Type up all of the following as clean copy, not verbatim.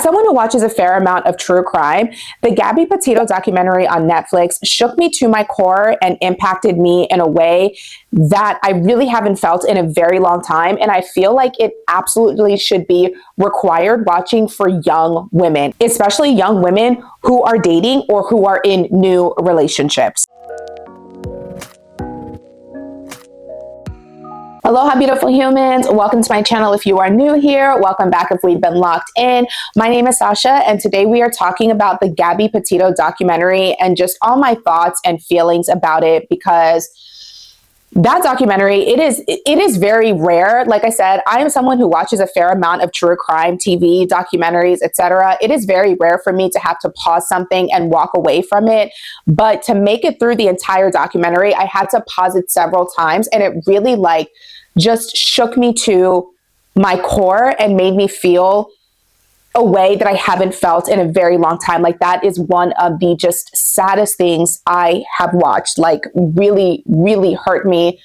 someone who watches a fair amount of true crime, the Gabby Petito documentary on Netflix shook me to my core and impacted me in a way that I really haven't felt in a very long time. And I feel like it absolutely should be required watching for young women, especially young women who are dating or who are in new relationships. Aloha, beautiful humans. Welcome to my channel if you are new here. Welcome back if we've been locked in. My name is Sasha, and today we are talking about the Gabby Petito documentary and just all my thoughts and feelings about it, because that documentary, it is very rare. Like I said, I am someone who watches a fair amount of true crime TV, documentaries, etc. It is very rare for me to have to pause something and walk away from it. But to make it through the entire documentary, I had to pause it several times, and it really just shook me to my core and made me feel a way that I haven't felt in a very long time. Like, that is one of the just saddest things I have watched. Like, really, really hurt me.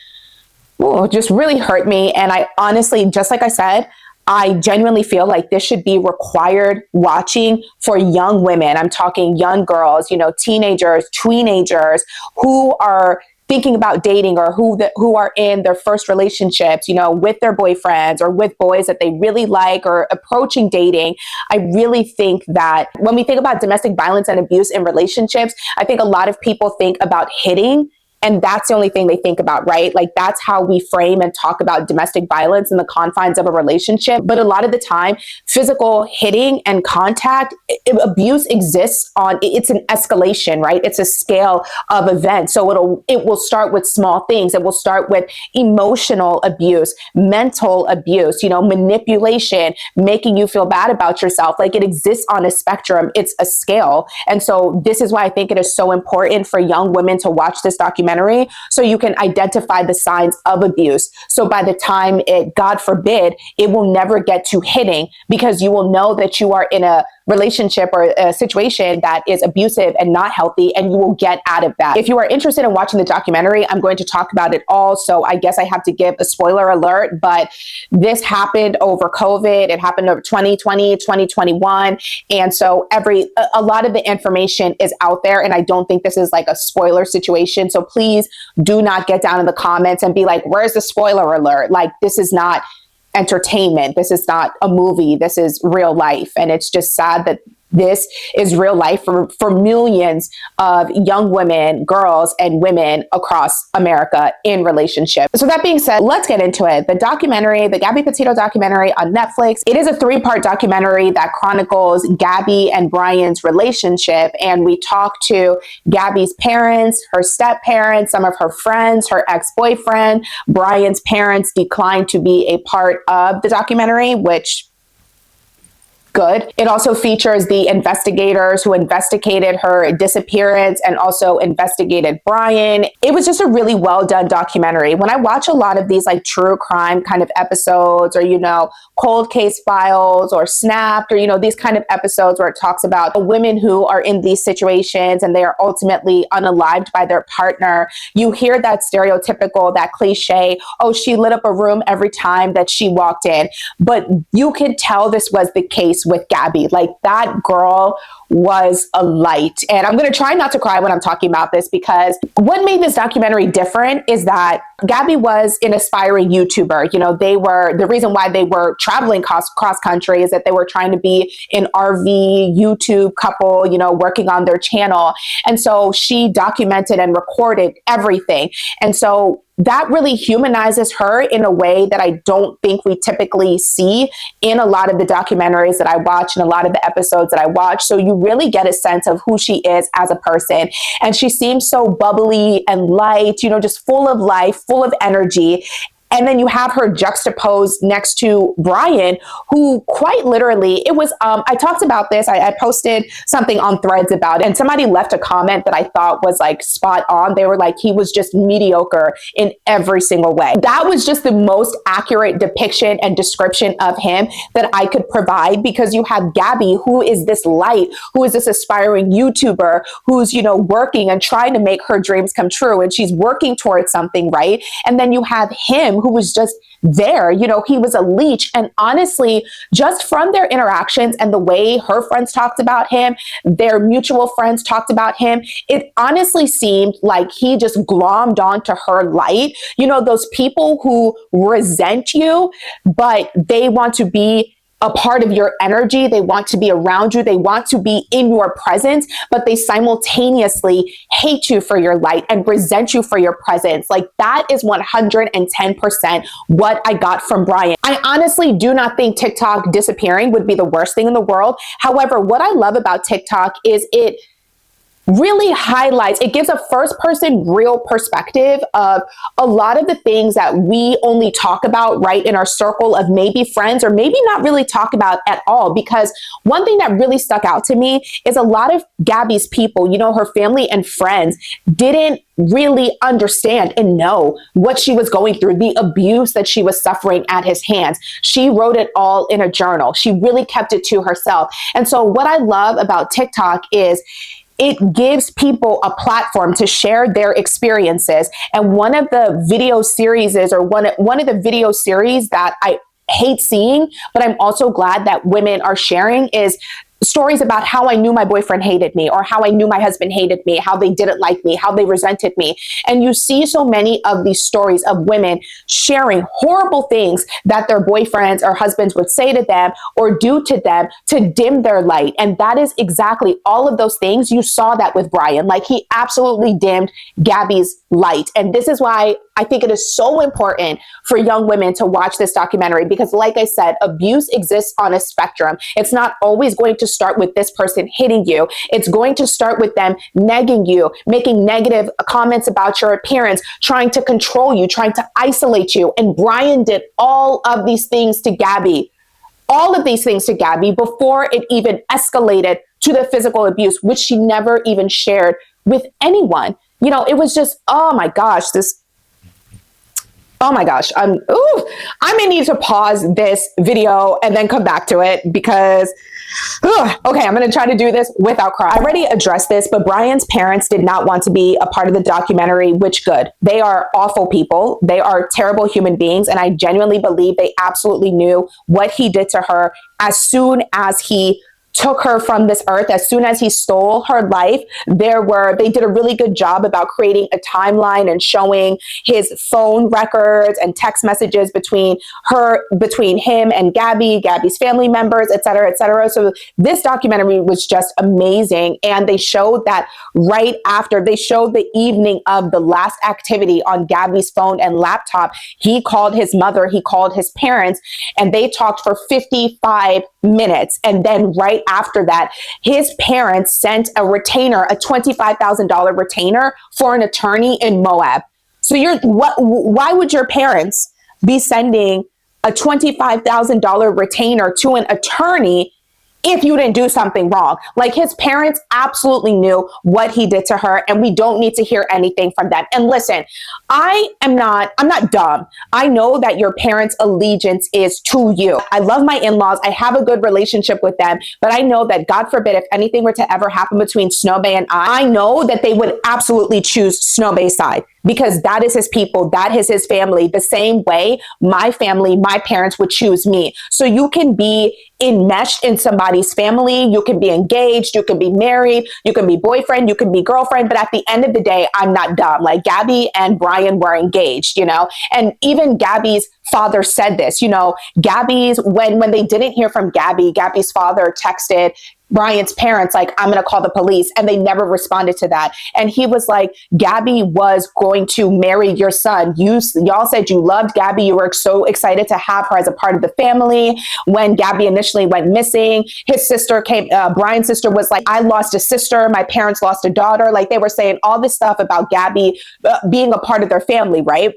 Ooh, just really hurt me. And I honestly, just like I said, I genuinely feel like this should be required watching for young women. I'm talking young girls, teenagers, tweenagers who are thinking about dating, or who are in their first relationships, with their boyfriends or with boys that they really like, or approaching dating. I really think that when we think about domestic violence and abuse in relationships, I think a lot of people think about hitting, and that's the only thing they think about, right? Like, that's how we frame and talk about domestic violence in the confines of a relationship. But a lot of the time, physical hitting and contact, abuse exists it's an escalation, right? It's a scale of events. So it will start with small things. It will start with emotional abuse, mental abuse, manipulation, making you feel bad about yourself. Like, it exists on a spectrum. It's a scale. And so this is why I think it is so important for young women to watch this documentary, so you can identify the signs of abuse. So by the time God forbid, it will never get to hitting, because you will know that you are in a relationship or a situation that is abusive and not healthy, and you will get out of that. If you are interested in watching the documentary, I'm going to talk about it all. So I guess I have to give a spoiler alert, but this happened over COVID. It happened over 2020, 2021. And so a lot of the information is out there, and I don't think this is like a spoiler situation. So please do not get down in the comments and be like, where's the spoiler alert? Like, this is not entertainment. This is not a movie. This is real life. And it's just sad that this is real life for millions of young women, girls, and women across America in relationships. So that being said, let's get into it. The documentary, the Gabby Petito documentary on Netflix, it is a 3-part documentary that chronicles Gabby and Brian's relationship. And we talk to Gabby's parents, her step-parents, some of her friends, her ex-boyfriend. Brian's parents declined to be a part of the documentary, which good. It also features the investigators who investigated her disappearance and also investigated Brian. It was just a really well done documentary. When I watch a lot of these like true crime kind of episodes, or, cold case files, or Snapped, or, these kind of episodes where it talks about the women who are in these situations and they are ultimately unalived by their partner, you hear that stereotypical, that cliche, oh, she lit up a room every time that she walked in. But you could tell this was the case with Gabby. Like, that girl was a light. And I'm going to try not to cry when I'm talking about this, because what made this documentary different is that Gabby was an aspiring YouTuber. The reason why they were traveling cross country is that they were trying to be an RV YouTube couple, working on their channel. And so she documented and recorded everything. And so that really humanizes her in a way that I don't think we typically see in a lot of the documentaries that I watch and a lot of the episodes that I watch. So you really get a sense of who she is as a person. And she seems so bubbly and light, just full of life, full of energy. And then you have her juxtaposed next to Brian, who quite literally, it was, I talked about this, I posted something on Threads about it, and somebody left a comment that I thought was like spot on. They were like, he was just mediocre in every single way. That was just the most accurate depiction and description of him that I could provide, because you have Gabby, who is this light, who is this aspiring YouTuber, who's, working and trying to make her dreams come true, and she's working towards something, right? And then you have him, who was just there. You know, he was a leech. And honestly, just from their interactions and the way her friends talked about him, their mutual friends talked about him, it honestly seemed like he just glommed onto her light. You know, those people who resent you, but they want to be a part of your energy. They want to be around you. They want to be in your presence, but they simultaneously hate you for your light and resent you for your presence. Like, that is 110% what I got from Brian. I honestly do not think TikTok disappearing would be the worst thing in the world. However, what I love about TikTok is it really highlights, it gives a first person real perspective of a lot of the things that we only talk about right in our circle of maybe friends, or maybe not really talk about at all. Because one thing that really stuck out to me is a lot of Gabby's people, you know, her family and friends, didn't really understand and know what she was going through, the abuse that she was suffering at his hands. She wrote it all in a journal. She really kept it to herself. And so what I love about TikTok is it gives people a platform to share their experiences. And one of the video series that I hate seeing, but I'm also glad that women are sharing, is stories about how I knew my boyfriend hated me, or how I knew my husband hated me, how they didn't like me, how they resented me. And you see so many of these stories of women sharing horrible things that their boyfriends or husbands would say to them or do to them to dim their light. And that is exactly all of those things. You saw that with Brian. Like, he absolutely dimmed Gabby's light. And this is why I think it is so important for young women to watch this documentary, because like I said, abuse exists on a spectrum. It's not always going to start with this person hitting you. It's going to start with them negging you, making negative comments about your appearance, trying to control you, trying to isolate you. And Brian did all of these things to Gabby, before it even escalated to the physical abuse, which she never even shared with anyone. You know, it was just, oh my gosh, I may need to pause this video and then come back to it, because, okay, I'm going to try to do this without crying. I already addressed this, but Brian's parents did not want to be a part of the documentary, which good. They are awful people. They are terrible human beings. And I genuinely believe they absolutely knew what he did to her as soon as he took her from this earth, as soon as he stole her life. They did a really good job about creating a timeline and showing his phone records and text messages between him and Gabby's family members, et cetera, et cetera. So this documentary was just amazing. And they showed that right after, they showed the evening of the last activity on Gabby's phone and laptop, he called his mother, he called his parents, and they talked for 55 minutes. And then right after that, his parents sent a retainer, a $25,000 retainer for an attorney in Moab. So why would your parents be sending a $25,000 retainer to an attorney if you didn't do something wrong? Like, his parents absolutely knew what he did to her, and we don't need to hear anything from them. And listen, I'm not dumb. I know that your parents' allegiance is to you. I love my in-laws. I have a good relationship with them, but I know that, God forbid, if anything were to ever happen between Snowbay and I know that they would absolutely choose Snowbay's side, because that is his people, that is his family, the same way my family, my parents would choose me. So you can be enmeshed in somebody's family, you can be engaged, you can be married, you can be boyfriend, you can be girlfriend, but at the end of the day, I'm not dumb. Like, Gabby and Brian were engaged, you know, and even Gabby's father said this, you know, when they didn't hear from Gabby's father texted Brian's parents, like, I'm going to call the police. And they never responded to that. And he was like, Gabby was going to marry your son. Y'all said you loved Gabby. You were so excited to have her as a part of the family. When Gabby initially went missing, his sister came, Brian's sister was like, I lost a sister. My parents lost a daughter. Like, they were saying all this stuff about Gabby being a part of their family, right?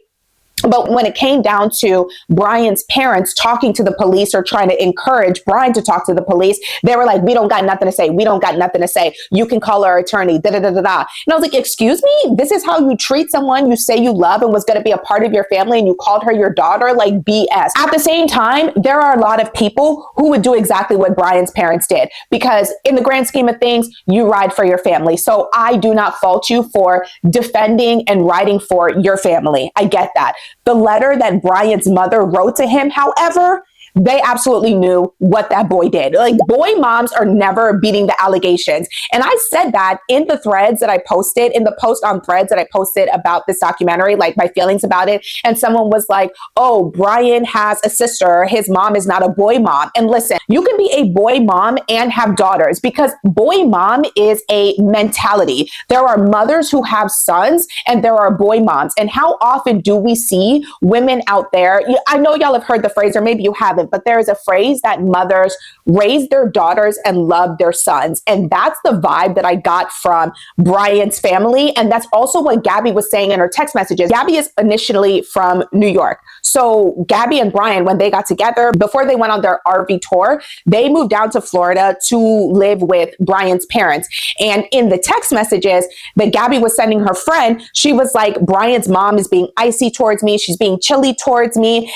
But when it came down to Brian's parents talking to the police or trying to encourage Brian to talk to the police, they were like, we don't got nothing to say. We don't got nothing to say. You can call our attorney, da da da da da. And I was like, excuse me? This is how you treat someone you say you love and was going to be a part of your family, and you called her your daughter? Like, BS. At the same time, there are a lot of people who would do exactly what Brian's parents did, because in the grand scheme of things, you ride for your family. So I do not fault you for defending and riding for your family. I get that. the letter that Brian's mother wrote to him, however, they absolutely knew what that boy did. Like, boy moms are never beating the allegations. And I said that in the threads that I posted, in the post on threads that I posted about this documentary, like my feelings about it. And someone was like, oh, Brian has a sister. His mom is not a boy mom. And listen, you can be a boy mom and have daughters, because boy mom is a mentality. There are mothers who have sons and there are boy moms. And how often do we see women out there? I know y'all have heard the phrase, or maybe you haven't, but there is a phrase that mothers raise their daughters and love their sons. And that's the vibe that I got from Brian's family. And that's also what Gabby was saying in her text messages. Gabby is initially from New York. So Gabby and Brian, when they got together, before they went on their RV tour, they moved down to Florida to live with Brian's parents. And in the text messages that Gabby was sending her friend, she was like, Brian's mom is being icy towards me. She's being chilly towards me.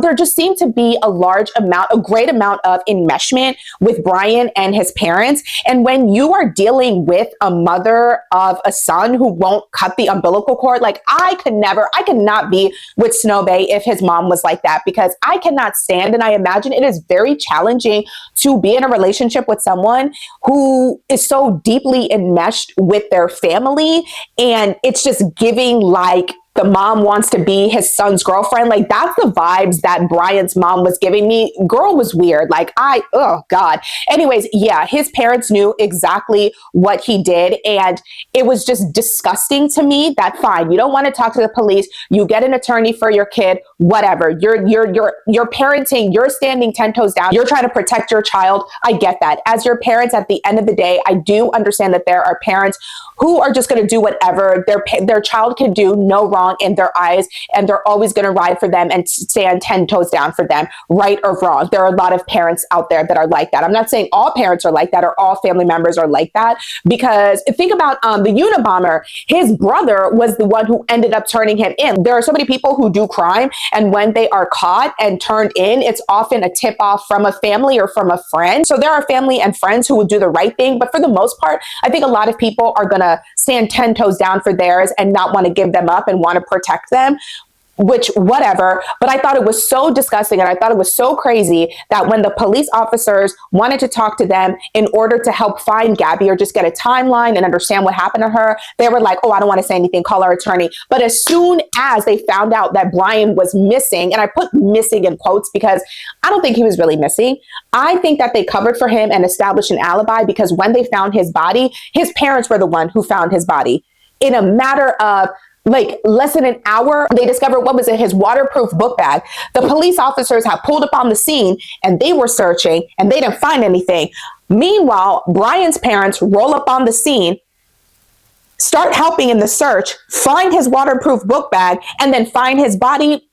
There just seemed to be a great amount of enmeshment with Brian and his parents. And when you are dealing with a mother of a son who won't cut the umbilical cord, like I could not be with Snow Bay if his mom was like that, because I cannot stand, and I imagine it is very challenging to be in a relationship with someone who is so deeply enmeshed with their family. And it's just giving like the mom wants to be his son's girlfriend. Like, that's the vibes that Brian's mom was giving me. Girl was weird. Like, oh God. Anyways, yeah, his parents knew exactly what he did. And it was just disgusting to me that, fine, you don't want to talk to the police. You get an attorney for your kid, whatever. You're parenting, you're standing 10 toes down. You're trying to protect your child. I get that. As your parents, at the end of the day, I do understand that there are parents who are just going to do whatever their child can do, no wrong in their eyes, and they're always going to ride for them and stand 10 toes down for them, right or wrong. There are a lot of parents out there that are like that. I'm not saying all parents are like that or all family members are like that, because think about the Unabomber. His brother was the one who ended up turning him in. There are so many people who do crime, and when they are caught and turned in, it's often a tip off from a family or from a friend. So there are family and friends who would do the right thing, but for the most part, I think a lot of people are going to stand 10 toes down for theirs and not want to give them up and want to protect them, which whatever. But I thought it was so disgusting, and I thought it was so crazy that when the police officers wanted to talk to them in order to help find Gabby or just get a timeline and understand what happened to her, they were like, oh, I don't want to say anything, call our attorney. But as soon as they found out that Brian was missing, and I put missing in quotes because I don't think he was really missing. I think that they covered for him and established an alibi, because when they found his body, his parents were the one who found his body. In a matter of like less than an hour, they discovered, what was it, his waterproof book bag. The police officers had pulled up on the scene and they were searching and they didn't find anything. Meanwhile, Brian's parents roll up on the scene, start helping in the search, find his waterproof book bag, and then find his body.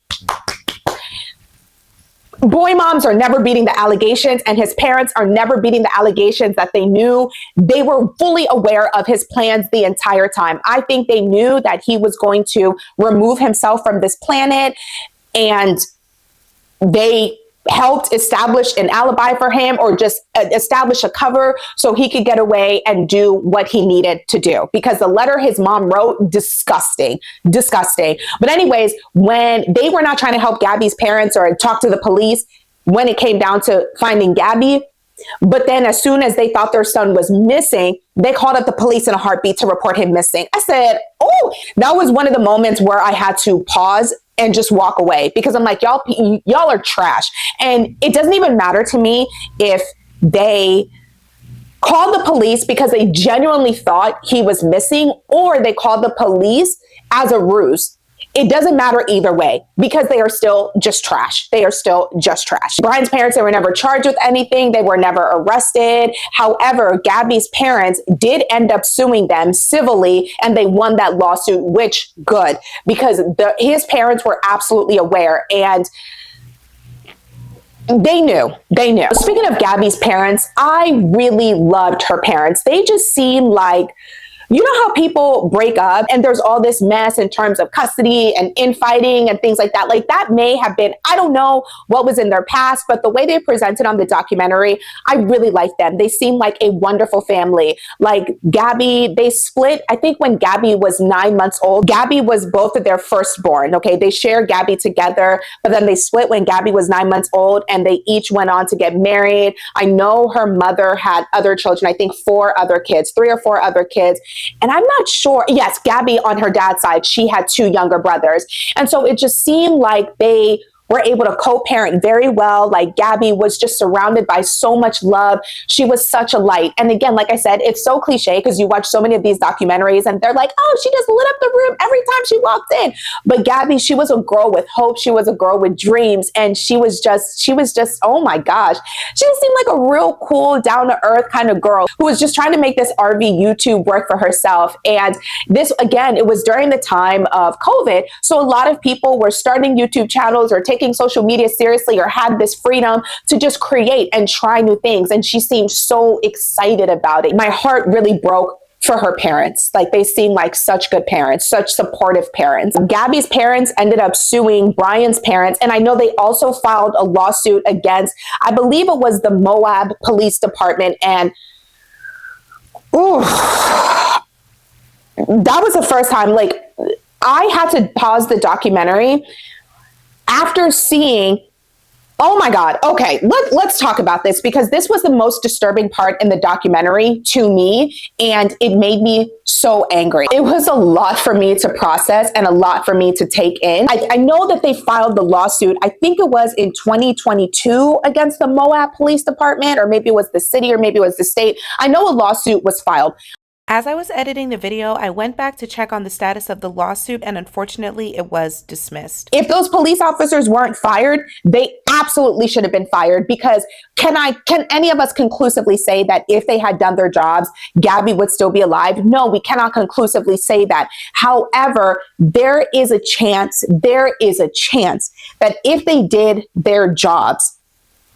Boy moms are never beating the allegations, and his parents are never beating the allegations that they knew. They were fully aware of his plans the entire time. I think they knew that he was going to remove himself from this planet, and they helped establish an alibi for him, or just establish a cover so he could get away and do what he needed to do. Because the letter his mom wrote, disgusting. But anyways, when they were not trying to help Gabby's parents or talk to the police when it came down to finding Gabby, but then as soon as they thought their son was missing, they called up the police in a heartbeat to report him missing. I said, oh, that was one of the moments where I had to pause and just walk away, because I'm like, y'all are trash. And it doesn't even matter to me if they called the police because they genuinely thought he was missing, or they called the police as a ruse. It doesn't matter either way, because they are still just trash. They are still just trash. Brian's parents, they were never charged with anything. They were never arrested. However, Gabby's parents did end up suing them civilly, and they won that lawsuit, which good, because his parents were absolutely aware, and they knew. Speaking of Gabby's parents, I really loved her parents. They just seemed like You know how people break up and there's all this mess in terms of custody and infighting and things like that? Like that may have been, I don't know what was in their past, but the way they presented on the documentary, I really liked them. They seem like a wonderful family. Like Gabby, they split, I think when Gabby was 9 months old. Gabby was both of their firstborn, okay? They shared Gabby together, but then they split when Gabby was 9 months old and they each went on to get married. I know her mother had other children, I think 4 other kids, 3 or 4 other kids. And I'm not sure, yes, Gabby on her dad's side, she had 2 younger brothers. And so it just seemed like they were able to co-parent very well. Like Gabby was just surrounded by so much love. She was such a light. And again, like I said, it's so cliche because you watch so many of these documentaries and they're like, oh, she just lit up the room every time she walked in. But Gabby, she was a girl with hope. She was a girl with dreams. And she was just, oh my gosh. She just seemed like a real cool, down to earth kind of girl who was just trying to make this RV YouTube work for herself. And this, again, it was during the time of COVID. So a lot of people were starting YouTube channels or taking social media seriously or had this freedom to just create and try new things. And she seemed so excited about it. My heart really broke for her parents. Like they seem like such good parents, such supportive parents. Gabby's parents ended up suing Brian's parents. And I know they also filed a lawsuit against, I believe it was the Moab Police Department. And ooh, that was the first time, like I had to pause the documentary after seeing, oh my God, okay, let's talk about this because this was the most disturbing part in the documentary to me, and it made me so angry. It was a lot for me to process and a lot for me to take in. I know that they filed the lawsuit, I think it was in 2022 against the Moab Police Department, or maybe it was the city, or maybe it was the state. I know a lawsuit was filed. As I was editing the video, I went back to check on the status of the lawsuit, and unfortunately, it was dismissed. If those police officers weren't fired, they absolutely should have been fired because can any of us conclusively say that if they had done their jobs, Gabby would still be alive? No, we cannot conclusively say that. However, there is a chance that if they did their jobs,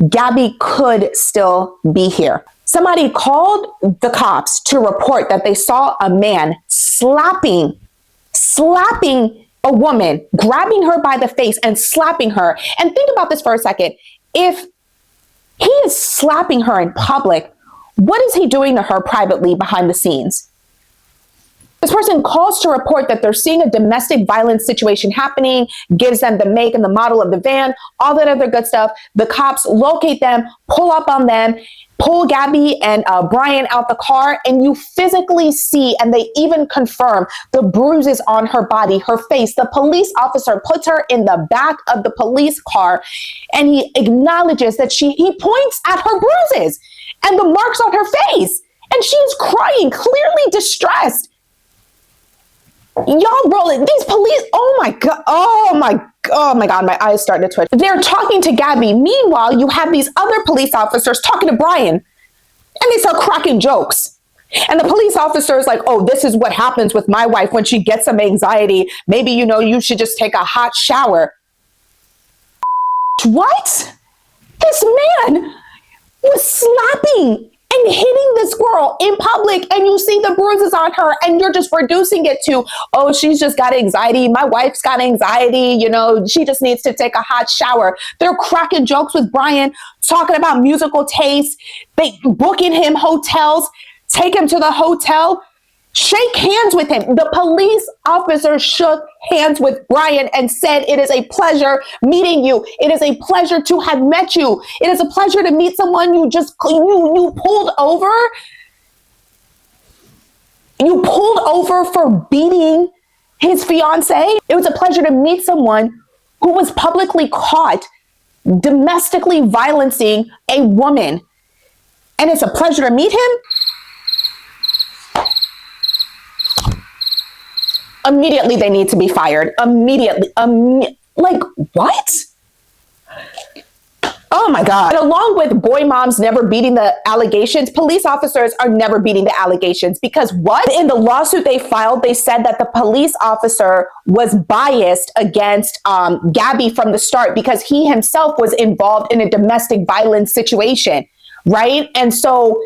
Gabby could still be here. Somebody called the cops to report that they saw a man slapping a woman, grabbing her by the face and slapping her. And think about this for a second. If he is slapping her in public, what is he doing to her privately behind the scenes? This person calls to report that they're seeing a domestic violence situation happening, gives them the make and the model of the van, all that other good stuff. The cops locate them, pull up on them, pull Gabby and Brian out the car, and you physically see, and they even confirm the bruises on her body, her face. The police officer puts her in the back of the police car, and he acknowledges that he points at her bruises and the marks on her face, and she's crying, clearly distressed. Y'all rolling, these police, oh my God, my eyes starting to twitch. They're talking to Gabby. Meanwhile, you have these other police officers talking to Brian, and they start cracking jokes. And the police officer is like, oh, this is what happens with my wife when she gets some anxiety. Maybe, you should just take a hot shower. What? This man was slapping and hitting this girl in public, and you see the bruises on her, and you're just reducing it to, oh, she's just got anxiety. My wife's got anxiety. She just needs to take a hot shower. They're cracking jokes with Brian, talking about musical taste. They booking him hotels, take him to the hotel, shake hands with him. The police officer shook hands with Brian and said, it is a pleasure meeting you. It is a pleasure to have met you. It is a pleasure to meet someone you pulled over. You pulled over for beating his fiance. It was a pleasure to meet someone who was publicly caught domestically violencing a woman. And it's a pleasure to meet him. Immediately, they need to be fired. Immediately. Like, what? Oh my God. And along with boy moms never beating the allegations, police officers are never beating the allegations because what? In the lawsuit they filed, they said that the police officer was biased against Gabby from the start because he himself was involved in a domestic violence situation, right? And so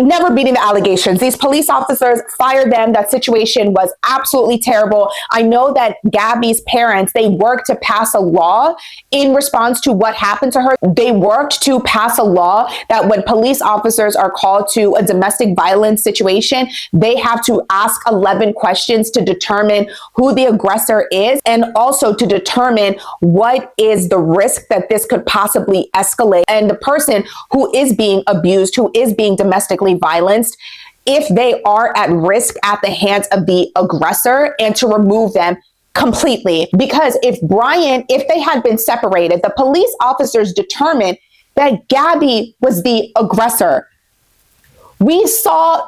never beating the allegations. These police officers fired them. That situation was absolutely terrible. I know that Gabby's parents, they worked to pass a law in response to what happened to her. They worked to pass a law that when police officers are called to a domestic violence situation, they have to ask 11 questions to determine who the aggressor is, and also to determine what is the risk that this could possibly escalate. And the person who is being abused, who is being domestically violenced, if they are at risk at the hands of the aggressor, and to remove them completely. Because if they had been separated, the police officers determined that Gabby was the aggressor. We saw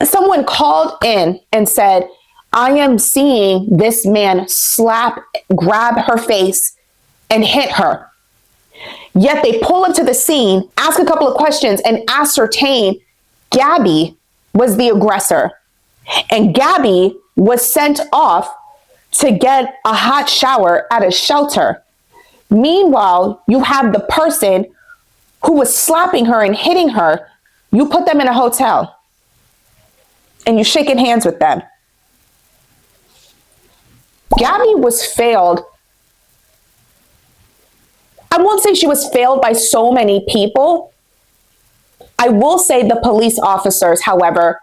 someone called in and said, I am seeing this man grab her face and hit her. Yet they pull up to the scene, ask a couple of questions, and ascertain Gabby was the aggressor. And Gabby was sent off to get a hot shower at a shelter. Meanwhile, you have the person who was slapping her and hitting her. You put them in a hotel and you're shaking hands with them. Gabby was failed. I won't say she was failed by so many people. I will say the police officers, however,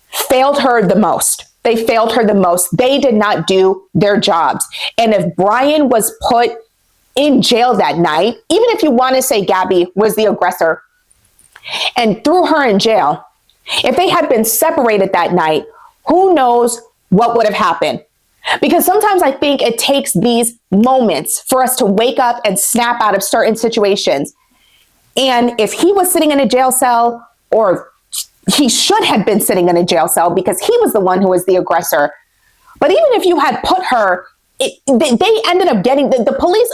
failed her the most. They failed her the most. They did not do their jobs. And if Brian was put in jail that night, even if you want to say Gabby was the aggressor and threw her in jail, if they had been separated that night, who knows what would have happened? Because sometimes I think it takes these moments for us to wake up and snap out of certain situations. And if he was sitting in a jail cell, or he should have been sitting in a jail cell because he was the one who was the aggressor. But even if you had put her, they ended up getting, the police,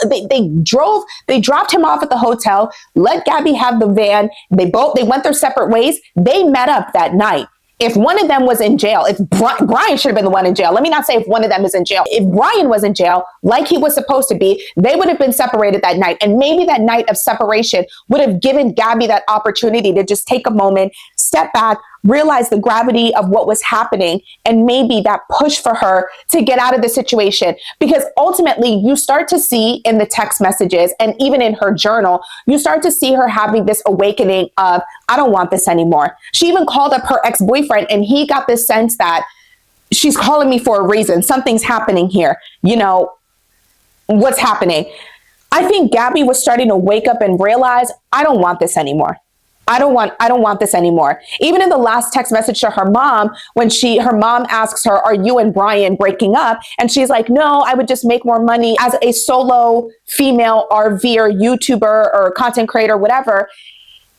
they dropped him off at the hotel, let Gabby have the van. They went their separate ways. They met up that night. If one of them was in jail, if Brian should have been the one in jail. Let me not say if one of them is in jail. If Brian was in jail, like he was supposed to be, they would have been separated that night. And maybe that night of separation would have given Gabby that opportunity to just take a moment, step back, realize the gravity of what was happening, and maybe that push for her to get out of the situation. Because ultimately, you start to see in the text messages and even in her journal, you start to see her having this awakening of, I don't want this anymore. She even called up her ex-boyfriend, and he got this sense that she's calling me for a reason. Something's happening here. You know, what's happening? I think Gabby was starting to wake up and realize, I don't want this anymore. I don't want this anymore. Even in the last text message to her mom, when her mom asks her, are you and Brian breaking up? And she's like, no, I would just make more money as a solo female RVer, YouTuber, or content creator, whatever.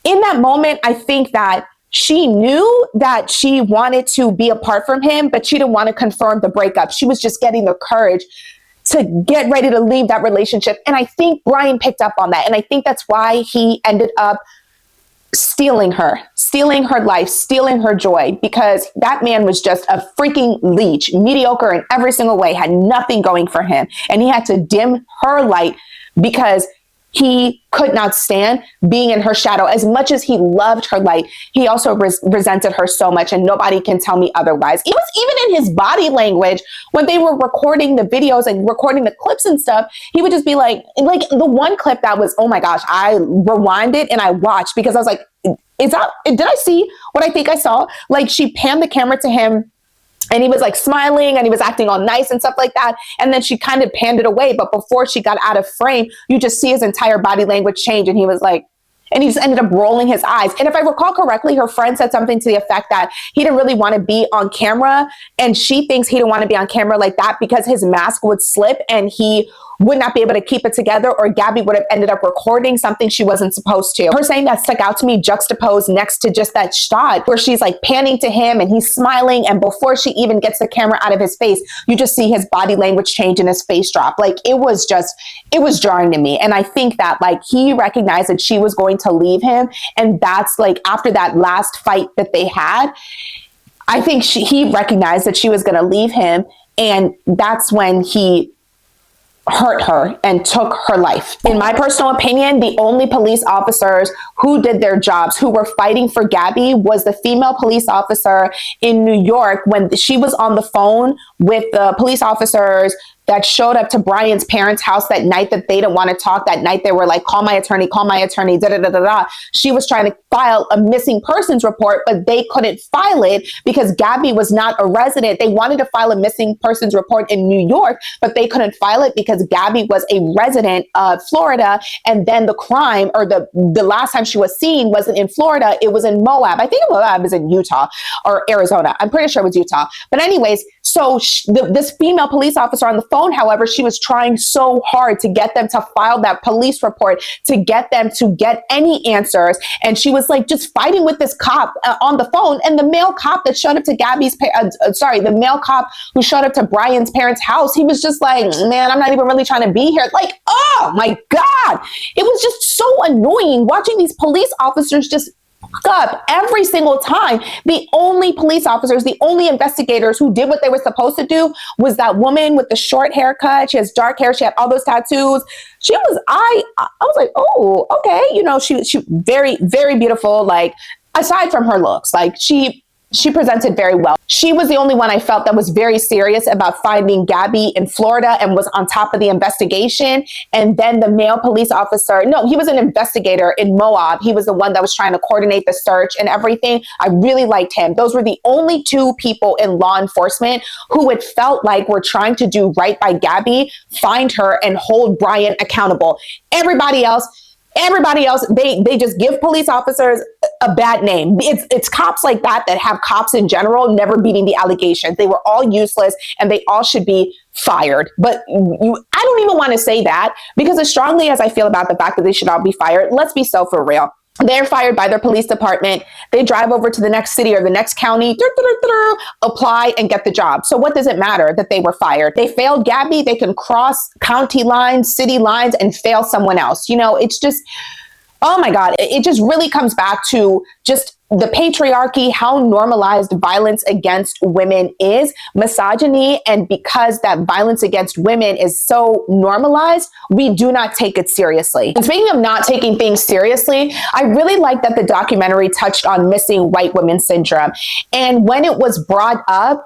In that moment, I think that she knew that she wanted to be apart from him, but she didn't want to confirm the breakup. She was just getting the courage to get ready to leave that relationship. And I think Brian picked up on that. And I think that's why he ended up stealing her life, stealing her joy, because that man was just a freaking leech, mediocre in every single way, had nothing going for him. And he had to dim her light because he could not stand being in her shadow. As much as he loved her light, he also resented her so much, and nobody can tell me otherwise. It was even in his body language when they were recording the videos and recording the clips and stuff. He would just be like the one clip that was, oh my gosh, I rewinded and I watched because I was like, did I see what I think I saw? Like, she panned the camera to him, and he was like smiling and he was acting all nice and stuff like that. And then she kind of panned it away. But before she got out of frame, you just see his entire body language change. And he was like, and he just ended up rolling his eyes. And if I recall correctly, her friend said something to the effect that he didn't really want to be on camera. And she thinks he didn't want to be on camera like that because his mask would slip and he would not be able to keep it together, or Gabby would have ended up recording something she wasn't supposed to. Her saying that stuck out to me, juxtaposed next to just that shot where she's like panning to him and he's smiling. And before she even gets the camera out of his face, you just see his body language change and his face drop. Like, it was jarring to me. And I think that like he recognized that she was going to leave him. And that's like, after that last fight that they had, I think he recognized that she was going to leave him. And that's when he hurt her and took her life. In my personal opinion, the only police officers who did their jobs, who were fighting for Gabby, was the female police officer in New York when she was on the phone with the police officers that showed up to Brian's parents' house that night that they didn't want to talk. That night they were like, call my attorney, da da da da da. She was trying to file a missing persons report, but they couldn't file it because Gabby was not a resident. They wanted to file a missing persons report in New York, but they couldn't file it because Gabby was a resident of Florida. And then the crime, or the last time she was seen, wasn't in Florida. It was in Moab. I think Moab is in Utah or Arizona. I'm pretty sure it was Utah. But anyways, so this female police officer on the phone, however, she was trying so hard to get them to file that police report, to get them to get any answers. And she was like just fighting with this cop on the phone. And the male cop that showed up to the male cop who showed up to Brian's parents' house, he was just like, man, I'm not even really trying to be here. Like, oh my God. It was just so annoying watching these police officers just up every single time. The only police officers, the only investigators who did what they were supposed to do was that woman with the short haircut. She has dark hair. She had all those tattoos. I was like, oh, okay. You know, she very, very beautiful. Like, aside from her looks, like she presented very well. She was the only one I felt that was very serious about finding Gabby in Florida and was on top of the investigation. And then the male police officer, no, he was an investigator in Moab. He was the one that was trying to coordinate the search and everything. I really liked him. Those were the only two people in law enforcement who it felt like were trying to do right by Gabby, find her and hold Brian accountable. Everybody else, they just give police officers a bad name. It's cops like that have cops in general never beating the allegations. They were all useless and they all should be fired. But I don't even want to say that, because as strongly as I feel about the fact that they should all be fired, let's be so for real. They're fired by their police department. They drive over to the next city or the next county, apply and get the job. So what does it matter that they were fired? They failed Gabby. They can cross county lines, city lines, and fail someone else. You know, it's just, oh my God, it just really comes back to just the patriarchy, how normalized violence against women is, misogyny. And because that violence against women is so normalized, we do not take it seriously. And speaking of not taking things seriously, I really like that the documentary touched on missing white women syndrome. And when it was brought up,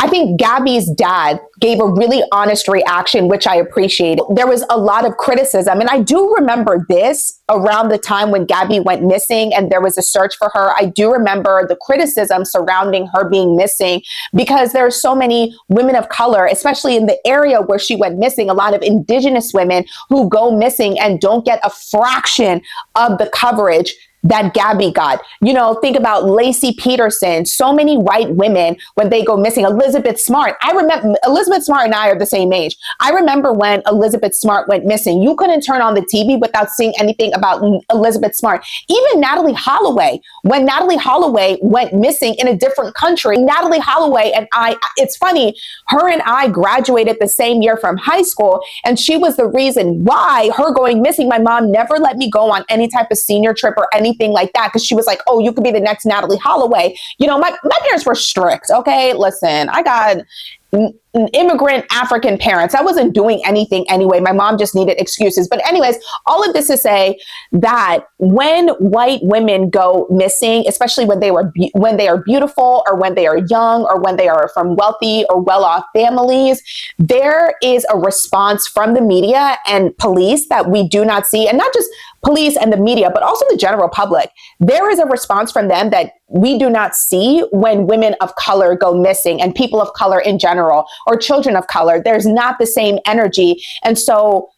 I think Gabby's dad gave a really honest reaction, which I appreciated. There was a lot of criticism. And I do remember this around the time when Gabby went missing and there was a search for her. I do remember the criticism surrounding her being missing because there are so many women of color, especially in the area where she went missing, a lot of indigenous women who go missing and don't get a fraction of the coverage that Gabby got. You know, think about Lacey Peterson. So many white women, when they go missing. Elizabeth Smart. I remember Elizabeth Smart and I are the same age. I remember when Elizabeth Smart went missing. You couldn't turn on the TV without seeing anything about Elizabeth Smart. Even Natalie Holloway. When Natalie Holloway went missing in a different country, Natalie Holloway and I, it's funny, her and I graduated the same year from high school, and she was the reason why her going missing, my mom never let me go on any type of senior trip or anything like that, because she was like, oh, you could be the next Natalie Holloway. You know, my parents were strict. Okay, listen, I got immigrant African parents. I wasn't doing anything anyway. My mom just needed excuses. But anyways, all of this to say that when white women go missing, especially when they are beautiful or when they are young or when they are from wealthy or well-off families, there is a response from the media and police that we do not see. And not just police and the media, but also the general public. There is a response from them that we do not see when women of color go missing and people of color in general, or children of color. There's not the same energy. And so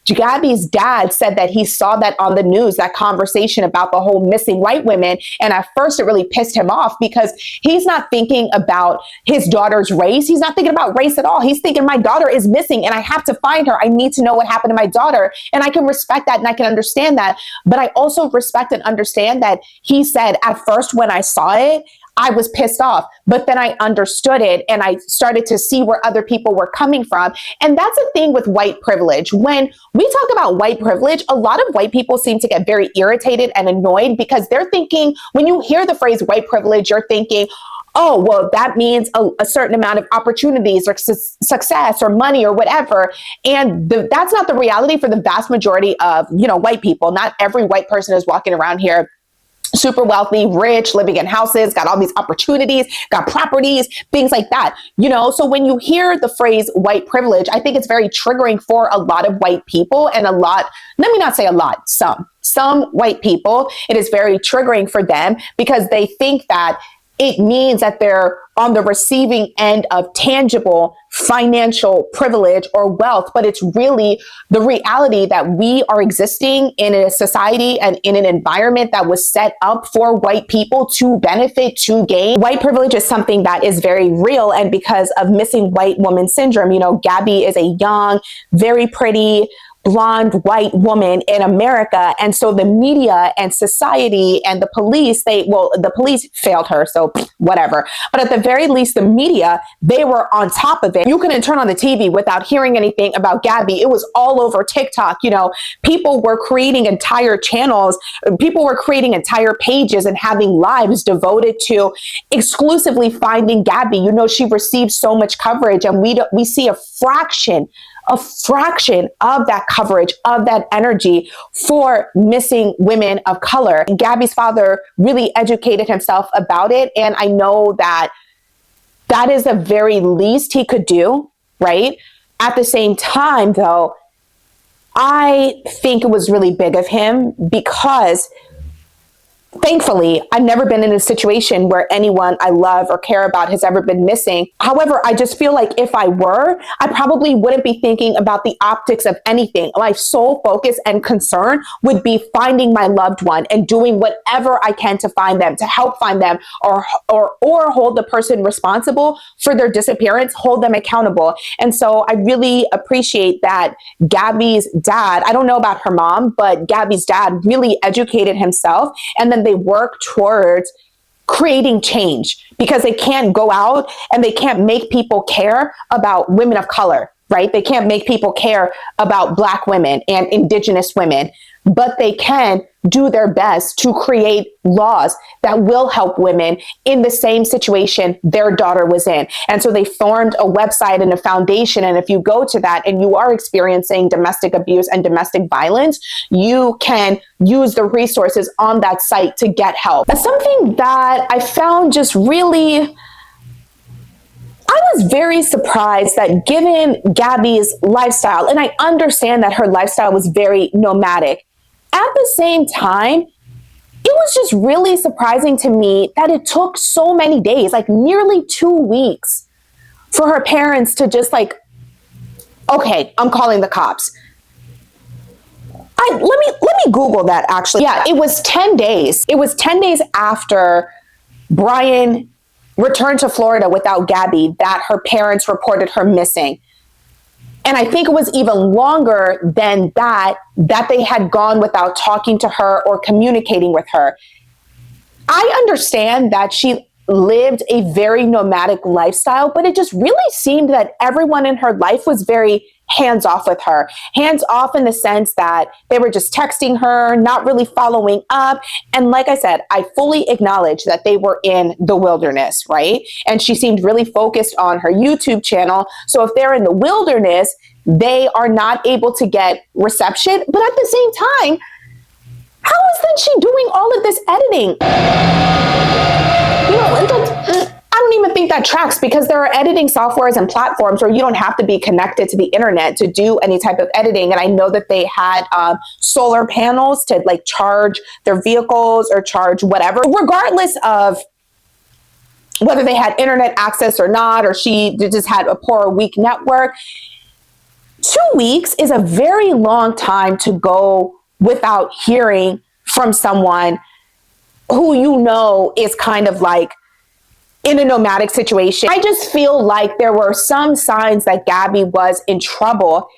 Gabby's dad said that he saw that on the news, that conversation about the whole missing white women. And at first it really pissed him off because he's not thinking about his daughter's race. He's not thinking about race at all. He's thinking, my daughter is missing and I have to find her. I need to know what happened to my daughter. And I can respect that and I can understand that. But I also respect and understand that he said, at first when I saw it, I was pissed off, but then I understood it and I started to see where other people were coming from. And that's the thing with white privilege. When we talk about white privilege, a lot of white people seem to get very irritated and annoyed because they're thinking, when you hear the phrase white privilege, you're thinking, oh, well, that means a certain amount of opportunities or success or money or whatever. And that's not the reality for the vast majority of, white people. Not every white person is walking around here super wealthy, rich, living in houses, got all these opportunities, got properties, things like that. So when you hear the phrase white privilege, I think it's very triggering for a lot of white people, and let me not say a lot, some white people, it is very triggering for them because they think that it means that they're on the receiving end of tangible financial privilege or wealth, but it's really the reality that we are existing in a society and in an environment that was set up for white people to benefit, to gain. White privilege is something that is very real, and because of missing white woman syndrome, Gabby is a young, very pretty, blonde white woman in America. And so the media and society and the police, the police failed her, so whatever. But at the very least, the media, they were on top of it. You couldn't turn on the TV without hearing anything about Gabby. It was all over TikTok. People were creating entire channels. People were creating entire pages and having lives devoted to exclusively finding Gabby. She received so much coverage, and we see a fraction of that coverage, of that energy for missing women of color. Gabby's father really educated himself about it. And I know that is the very least he could do, right? At the same time, though, I think it was really big of him because thankfully, I've never been in a situation where anyone I love or care about has ever been missing. However, I just feel like if I were, I probably wouldn't be thinking about the optics of anything. My sole focus and concern would be finding my loved one and doing whatever I can to find them, to help find them, or hold the person responsible for their disappearance, hold them accountable. And so I really appreciate that Gabby's dad, I don't know about her mom, but Gabby's dad really educated himself, and then they work towards creating change because they can't go out and they can't make people care about women of color, right? They can't make people care about Black women and Indigenous women, but they can do their best to create laws that will help women in the same situation their daughter was in. And so they formed a website and a foundation. And if you go to that and you are experiencing domestic abuse and domestic violence, you can use the resources on that site to get help. That's something that I found just really, I was very surprised that given Gabby's lifestyle, and I understand that her lifestyle was very nomadic, at the same time, it was just really surprising to me that it took so many days, like nearly 2 weeks, for her parents to just okay, I'm calling the cops. Let me Google that actually. Yeah, it was 10 days. It was 10 days after Brian returned to Florida without Gabby that her parents reported her missing. And I think it was even longer than that they had gone without talking to her or communicating with her. I understand that she lived a very nomadic lifestyle, but it just really seemed that everyone in her life was very hands off with her. Hands off in the sense that they were just texting her, not really following up. And like I said, I fully acknowledge that they were in the wilderness, right? And she seemed really focused on her YouTube channel. So if they're in the wilderness, they are not able to get reception. But at the same time, how is then she doing all of this editing? I don't even think that tracks because there are editing softwares and platforms where you don't have to be connected to the internet to do any type of editing. And I know that they had solar panels to charge their vehicles or charge whatever, regardless of whether they had internet access or not, or she just had a poor or weak network. 2 weeks is a very long time to go without hearing from someone who is kind of in a nomadic situation. I just feel like there were some signs that Gabby was in trouble.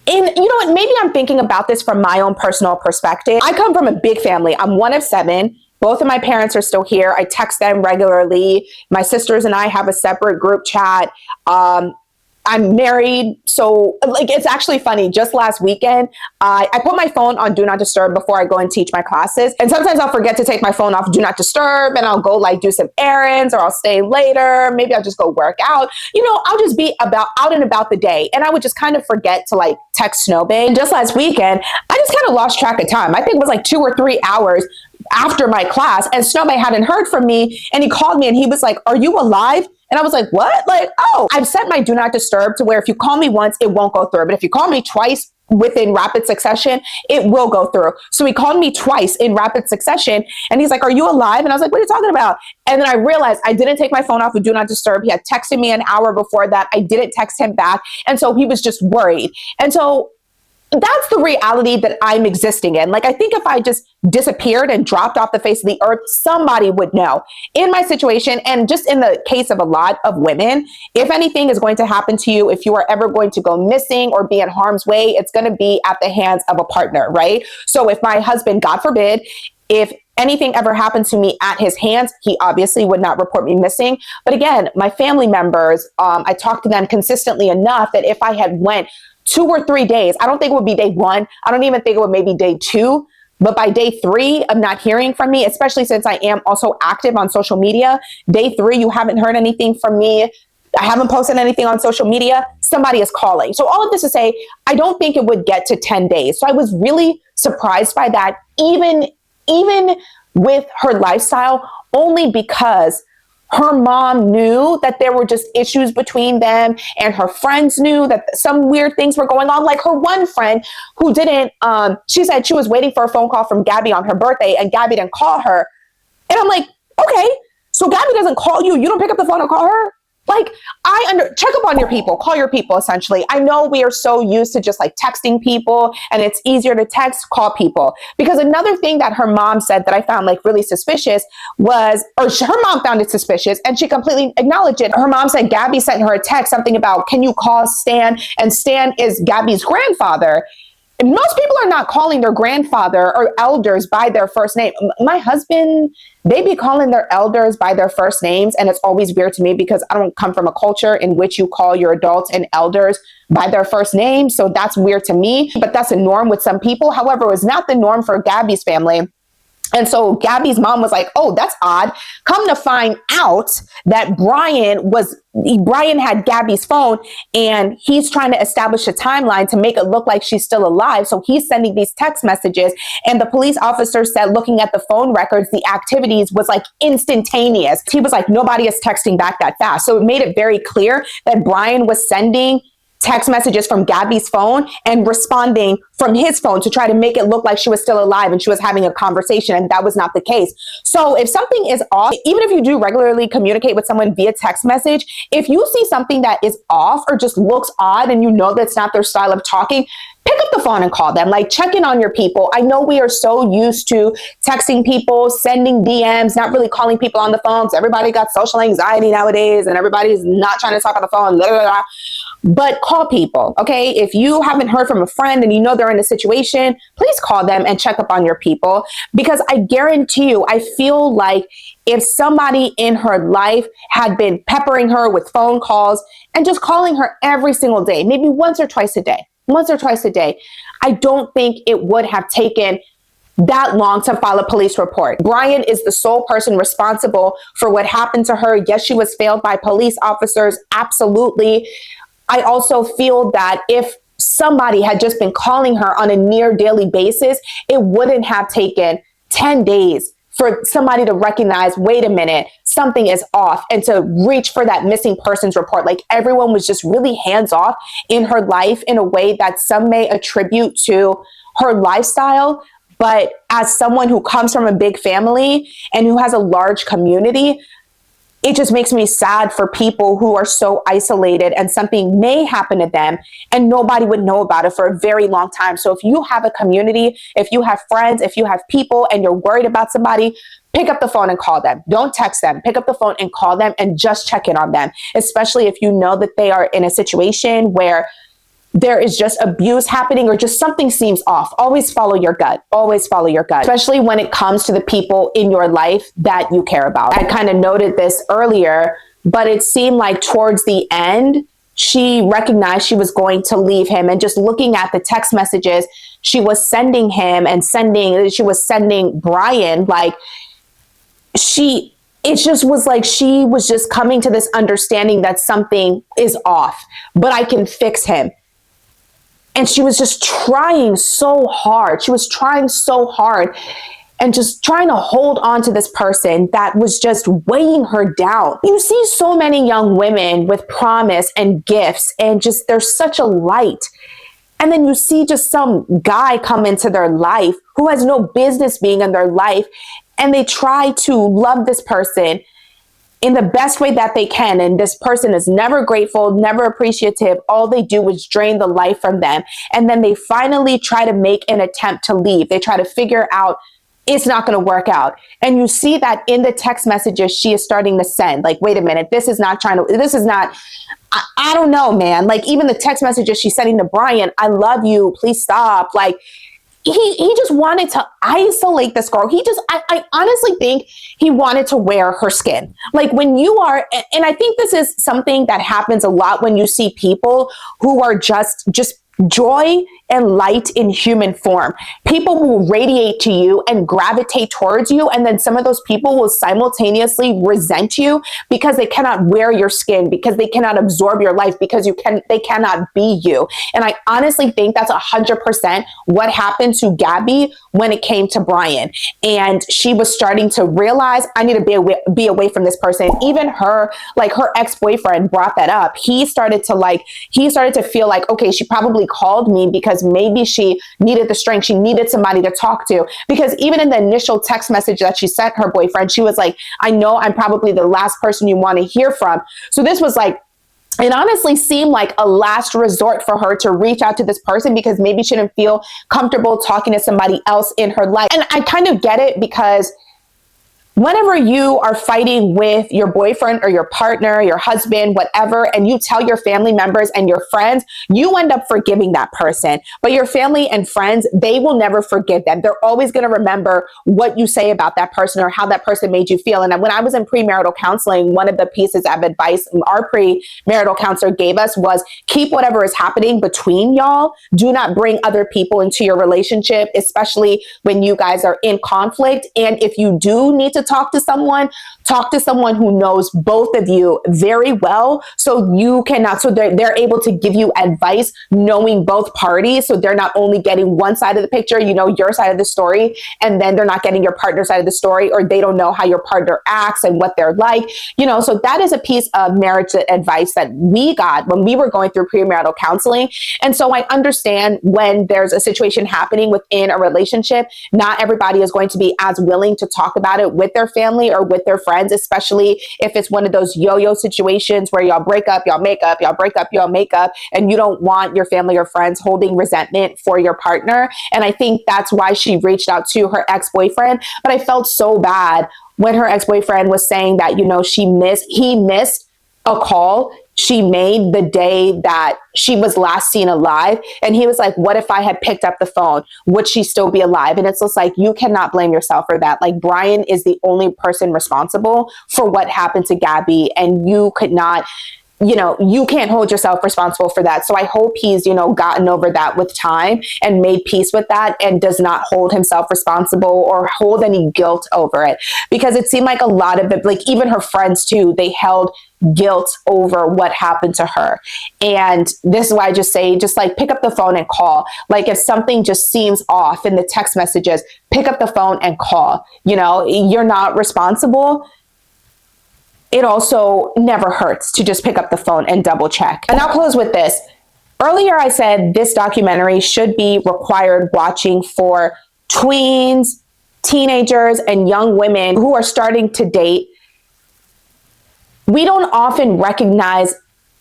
And you know what? Maybe I'm thinking about this from my own personal perspective. I come from a big family. I'm one of 7. Both of my parents are still here. I text them regularly. My sisters and I have a separate group chat. I'm married. So like, it's actually funny. Just last weekend, I put my phone on do not disturb before I go and teach my classes. And sometimes I'll forget to take my phone off do not disturb, and I'll go like do some errands, or I'll stay later. Maybe I'll just go work out. I'll just be out and about the day. And I would just kind of forget to like text Snowbay. And just last weekend, I just kind of lost track of time. I think it was like 2 or 3 hours after my class, and Snowbay hadn't heard from me. And he called me and he was like, "Are you alive?" And I was like, "What?" Like, oh, I've set my do not disturb to where if you call me once, it won't go through. But if you call me twice within rapid succession, it will go through. So he called me twice in rapid succession, and he's like, "Are you alive?" And I was like, "What are you talking about?" And then I realized I didn't take my phone off of do not disturb. He had texted me an hour before that. I didn't text him back. And so he was just worried. And so that's the reality that I'm existing in. Like, I think if I just disappeared and dropped off the face of the earth, somebody would know. In my situation, and just in the case of a lot of women, if anything is going to happen to you, if you are ever going to go missing or be in harm's way, it's going to be at the hands of a partner, right? So if my husband, God forbid, if anything ever happened to me at his hands, he obviously would not report me missing. But again, my family members, I talk to them consistently enough that if I had went 2 or 3 days, I don't think it would be day 1. I don't even think it would maybe day 2. But by day 3 of not hearing from me, especially since I am also active on social media, day 3, you haven't heard anything from me. I haven't posted anything on social media. Somebody is calling. So all of this to say, I don't think it would get to 10 days. So I was really surprised by that, even with her lifestyle, only because her mom knew that there were just issues between them, and her friends knew that some weird things were going on. Like her one friend who didn't, she said she was waiting for a phone call from Gabby on her birthday, and Gabby didn't call her. And I'm like, okay, so Gabby doesn't call you. You don't pick up the phone and call her? Like, check up on your people, call your people, essentially. I know we are so used to just like texting people, and it's easier to text, call people. Because another thing that her mom said that I found like really suspicious was, her mom found it suspicious and she completely acknowledged it. Her mom said Gabby sent her a text, something about, "Can you call Stan?" And Stan is Gabby's grandfather. Most people are not calling their grandfather or elders by their first name. My husband, they be calling their elders by their first names. And it's always weird to me because I don't come from a culture in which you call your adults and elders by their first name. So that's weird to me, but that's a norm with some people. However, it was not the norm for Gabby's family. And so Gabby's mom was like, "Oh, that's odd." Come to find out that Brian had Gabby's phone, and he's trying to establish a timeline to make it look like she's still alive. So he's sending these text messages, and the police officer said, looking at the phone records, the activities was like instantaneous. He was like, nobody is texting back that fast. So it made it very clear that Brian was sending text messages from Gabby's phone and responding from his phone to try to make it look like she was still alive and she was having a conversation, and that was not the case. So if something is off, even if you do regularly communicate with someone via text message, if you see something that is off or just looks odd and you know that's not their style of talking, pick up the phone and call them. Like, check in on your people. I know we are so used to texting people, sending DMs, not really calling people on the phone. Everybody got social anxiety nowadays and everybody's not trying to talk on the phone. Blah, blah, blah. But call people, okay? If you haven't heard from a friend and you know they're in a situation, please call them and check up on your people. Because I guarantee you, I feel like if somebody in her life had been peppering her with phone calls and just calling her every single day, maybe once or twice a day, I don't think it would have taken that long to file a police report. Brian is the sole person responsible for what happened to her. Yes, she was failed by police officers. Absolutely. I also feel that if somebody had just been calling her on a near daily basis, it wouldn't have taken 10 days for somebody to recognize, wait a minute, something is off, and to reach for that missing persons report. Like, everyone was just really hands off in her life in a way that some may attribute to her lifestyle. But as someone who comes from a big family and who has a large community, it just makes me sad for people who are so isolated and something may happen to them and nobody would know about it for a very long time. So if you have a community, if you have friends, if you have people and you're worried about somebody, pick up the phone and call them. Don't text them. Pick up the phone and call them and just check in on them, especially if you know that they are in a situation where there is just abuse happening or just something seems off. Always follow your gut. Always follow your gut, especially when it comes to the people in your life that you care about. I kind of noted this earlier, but it seemed like towards the end, she recognized she was going to leave him, and just looking at the text messages she was sending him and she was sending Brian, like it just was like she was just coming to this understanding that something is off, but I can fix him. And she was just trying so hard. She was trying so hard and just trying to hold on to this person that was just weighing her down. You see so many young women with promise and gifts, and just there's such a light. And then you see just some guy come into their life who has no business being in their life, and they try to love this person in the best way that they can. And this person is never grateful, never appreciative. All they do is drain the life from them. And then they finally try to make an attempt to leave. They try to figure out it's not going to work out. And you see that in the text messages she is starting to send. Like, wait a minute, I don't know, man. Like, even the text messages she's sending to Brian, I love you, please stop. Like, he just wanted to isolate this girl. I honestly think he wanted to wear her skin. Like, when you are, and I think this is something that happens a lot when you see people who are just joy and light in human form. People will radiate to you and gravitate towards you, and then some of those people will simultaneously resent you because they cannot wear your skin, because they cannot absorb your life, because they cannot be you. And I honestly think that's 100% what happened to Gabby when it came to Brian. And she was starting to realize, I need to be away from this person. Even her ex-boyfriend brought that up. He started to feel like, okay, she probably called me because maybe she needed the strength. She needed somebody to talk to, because even in the initial text message that she sent her boyfriend, she was like, I know I'm probably the last person you want to hear from. So this was like, it honestly seemed like a last resort for her to reach out to this person, because maybe she didn't feel comfortable talking to somebody else in her life. And I kind of get it, because whenever you are fighting with your boyfriend or your partner, your husband, whatever, and you tell your family members and your friends, you end up forgiving that person. But your family and friends, they will never forgive them. They're always going to remember what you say about that person or how that person made you feel. And when I was in premarital counseling, one of the pieces of advice our premarital counselor gave us was, keep whatever is happening between y'all. Do not bring other people into your relationship, especially when you guys are in conflict. And if you do need to talk to someone who knows both of you very well, so they're able to give you advice knowing both parties, so they're not only getting one side of the picture, your side of the story, and then they're not getting your partner's side of the story, or they don't know how your partner acts and what they're like, so that is a piece of marriage advice that we got when we were going through premarital counseling. And so I understand when there's a situation happening within a relationship, not everybody is going to be as willing to talk about it with their family or with their friends, especially if it's one of those yo-yo situations where y'all break up, y'all make up, y'all break up, y'all make up, and you don't want your family or friends holding resentment for your partner. And I think that's why she reached out to her ex-boyfriend. But I felt so bad when her ex-boyfriend was saying that, he missed a call she made the day that she was last seen alive. And he was like, what if I had picked up the phone? Would she still be alive? And it's just like, you cannot blame yourself for that. Like, Brian is the only person responsible for what happened to Gabby. And you could not, you can't hold yourself responsible for that. So I hope he's, gotten over that with time and made peace with that, and does not hold himself responsible or hold any guilt over it. Because it seemed like a lot of it, like even her friends too, they held guilt over what happened to her. And this is why I just say, pick up the phone and call. Like, if something just seems off in the text messages, pick up the phone and call. You're not responsible. It also never hurts to just pick up the phone and double check. And I'll close with this. Earlier, I said this documentary should be required watching for tweens, teenagers, and young women who are starting to date. We don't often recognize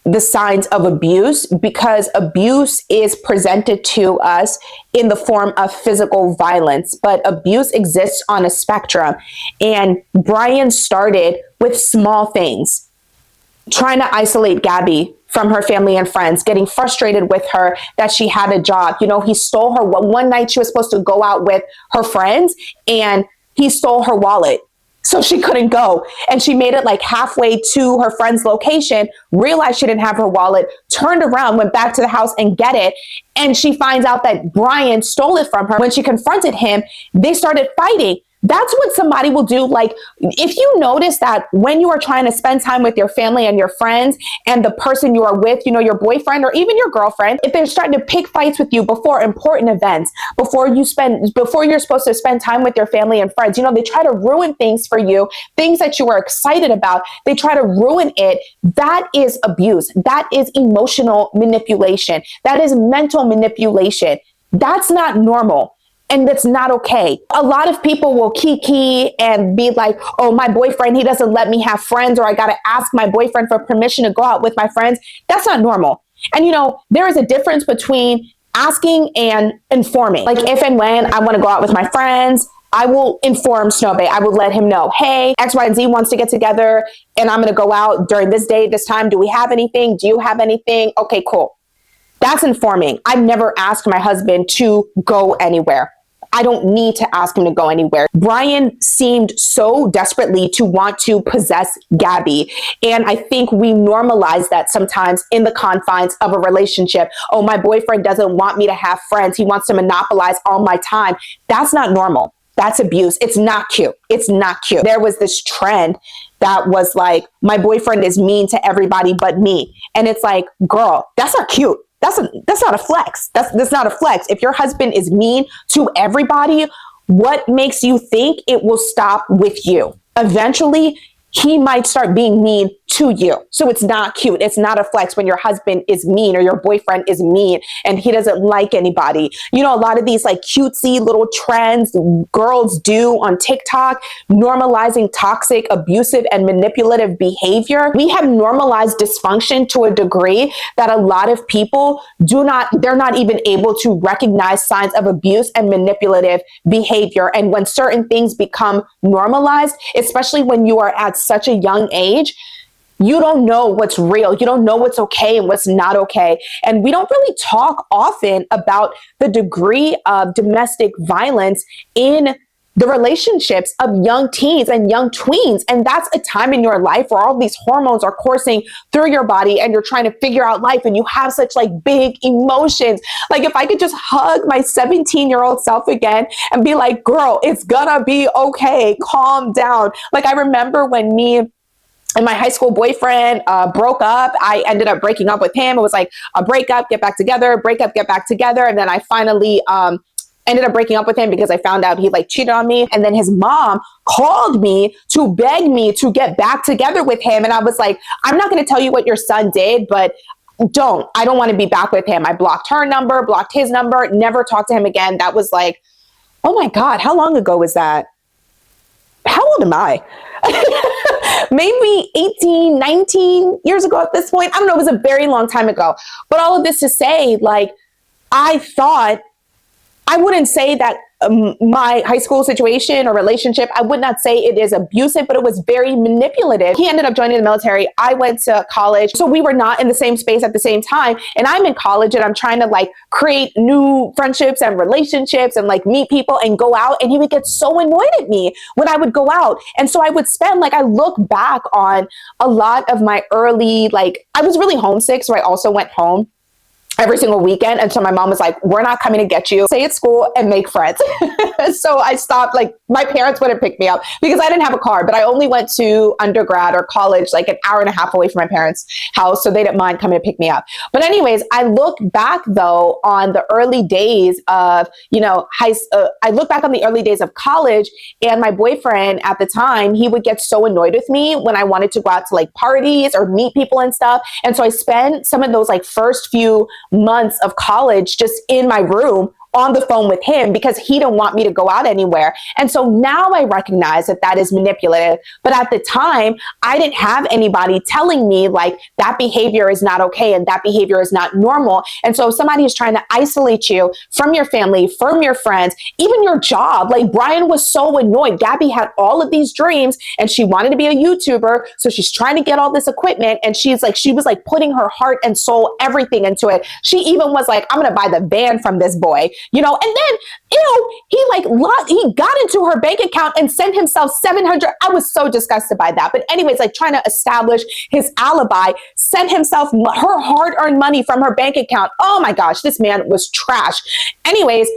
the signs of abuse, because abuse is presented to us in the form of physical violence, but abuse exists on a spectrum. And Brian started with small things, trying to isolate Gabby from her family and friends, getting frustrated with her that she had a job. He stole her. One night she was supposed to go out with her friends, and he stole her wallet. So she couldn't go. And she made it like halfway to her friend's location, realized she didn't have her wallet, turned around, went back to the house and get it. And she finds out that Brian stole it from her. When she confronted him, they started fighting. That's what somebody will do. Like, if you notice that when you are trying to spend time with your family and your friends and the person you are with, your boyfriend or even your girlfriend, if they're starting to pick fights with you before important events, before you're supposed to spend time with your family and friends, they try to ruin things for you, things that you were excited about, they try to ruin it. That is abuse. That is emotional manipulation. That is mental manipulation. That's not normal. And that's not okay. A lot of people will kiki and be like, oh, my boyfriend, he doesn't let me have friends, or I got to ask my boyfriend for permission to go out with my friends. That's not normal. And, there is a difference between asking and informing. Like, if and when I want to go out with my friends, I will inform Snowbay. I will let him know, hey, X, Y, and Z wants to get together and I'm going to go out during this day, this time. Do we have anything? Do you have anything? Okay, cool. That's informing. I've never asked my husband to go anywhere. I don't need to ask him to go anywhere. Brian seemed so desperately to want to possess Gabby. And I think we normalize that sometimes in the confines of a relationship. Oh, my boyfriend doesn't want me to have friends. He wants to monopolize all my time. That's not normal. That's abuse. It's not cute. It's not cute. There was this trend that was like, my boyfriend is mean to everybody but me. And it's like, girl, that's not cute. That's not a flex. That's not a flex. If your husband is mean to everybody, what makes you think it will stop with you? Eventually, he might start being mean to you. So it's not cute. It's not a flex when your husband is mean or your boyfriend is mean and he doesn't like anybody. A lot of these like cutesy little trends girls do on TikTok, normalizing toxic, abusive, and manipulative behavior. We have normalized dysfunction to a degree that a lot of people they're not even able to recognize signs of abuse and manipulative behavior. And when certain things become normalized, especially when you are at such a young age, you don't know what's real. You don't know what's okay and what's not okay. And we don't really talk often about the degree of domestic violence in the relationships of young teens and young tweens. And that's a time in your life where all these hormones are coursing through your body and you're trying to figure out life and you have such like big emotions. Like, if I could just hug my 17-year-old self again and be like, girl, it's gonna be okay. Calm down. Like, I remember when me and my high school boyfriend broke up. I ended up breaking up with him. It was like a breakup, get back together, break up, get back together. And then I finally ended up breaking up with him because I found out he like cheated on me. And then his mom called me to beg me to get back together with him. And I was like, I'm not going to tell you what your son did, but I don't want to be back with him. I blocked her number, blocked his number, never talked to him again. That was like, oh my God, how long ago was that? How old am I? Maybe 18, 19 years ago at this point. I don't know. It was a very long time ago. But all of this to say, like, I wouldn't say that my high school situation or relationship, I would not say it is abusive, but it was very manipulative. He ended up joining the military. I went to college. So we were not in the same space at the same time. And I'm in college and I'm trying to like create new friendships and relationships and like meet people and go out. And he would get so annoyed at me when I would go out. And so I would spend, like, I look back on a lot of my early, like, I was really homesick. So I also went home every single weekend. And so my mom was like, we're not coming to get you. Stay at school and make friends. So I stopped. Like, my parents wouldn't pick me up because I didn't have a car, but I only went to undergrad or college like an hour and a half away from my parents' house. So they didn't mind coming to pick me up. But anyways, I look back though on the early days of, I look back on the early days of college, and my boyfriend at the time, he would get so annoyed with me when I wanted to go out to like parties or meet people and stuff. And so I spent some of those like first few months of college just in my room on the phone with him because he didn't want me to go out anywhere. And so now I recognize that that is manipulative. But at the time, I didn't have anybody telling me like that behavior is not okay and that behavior is not normal. And so if somebody is trying to isolate you from your family, from your friends, even your job, like Brian was so annoyed. Gabby had all of these dreams and she wanted to be a YouTuber. So she's trying to get all this equipment and she was like putting her heart and soul, everything into it. She even was like, I'm going to buy the van from this boy. and then, he got into her bank account and sent himself 700. I was so disgusted by that. But anyways, like trying to establish his alibi, sent himself her hard-earned money from her bank account. Oh my gosh, this man was trash. Anyways,